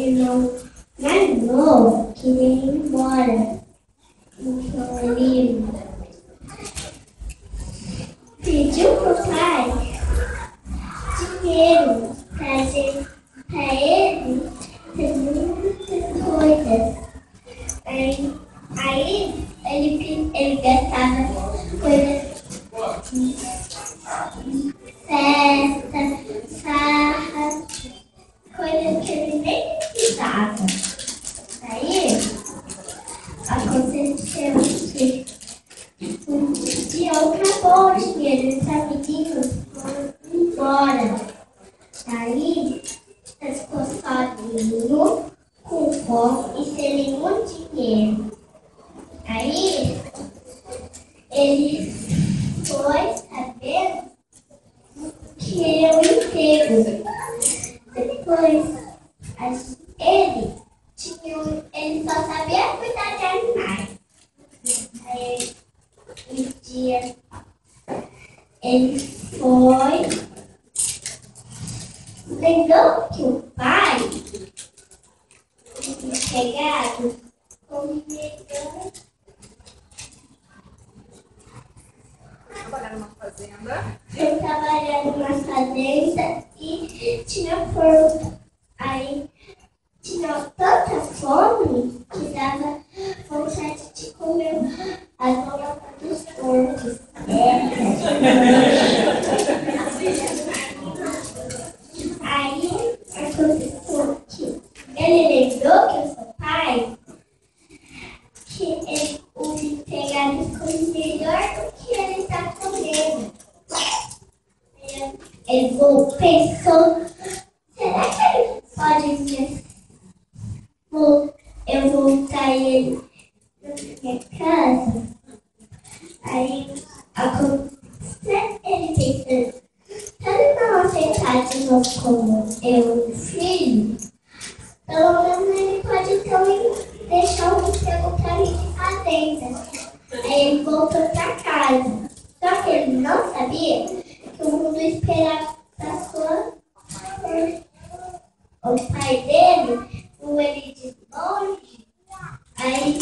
irmão mais novo queria ir embora. Então ele pediu pro pai dinheiro para ele ter muitas coisas. Aí ele gastava coisas de festa, farra, coisas que ele nem precisava. Aí aconteceu que um dia acabou o dinheiro, os amiguinhos foram embora. Aí ele ficou sozinho, com fome e sem nenhum dinheiro. Aí ele foi saber que eu emprego. Depois ele só sabia cuidar de animais. Aí um dia ele foi, lembrou que o pai empregado trabalhar numa fazenda. Eu trabalhava numa fazenda e tinha porco. Aí tinha tanta fome que dava vontade de comer as olas dos porcos. Aí aconteceu que ele lembrou que eu sou pai, que os empregados comem melhor do que ele está comendo. Ele pensou, será que ele pode eu voltar ele na minha casa? Aí ele pensando, se ele não aceitar de novo como eu filho, pelo menos ele pode deixar um emprego para mim de fazenda. Aí ele voltou para casa. Só que ele não sabia que o mundo esperava da sua mãe. O pai dele viu ele de longe. Aí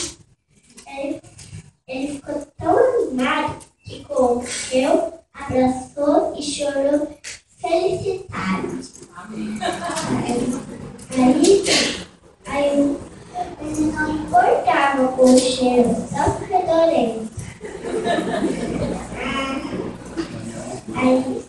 ele ficou tão animado que correu, abraçou e chorou felicidade. Aí ele não importava com o cheiro, tão fedorento. Aí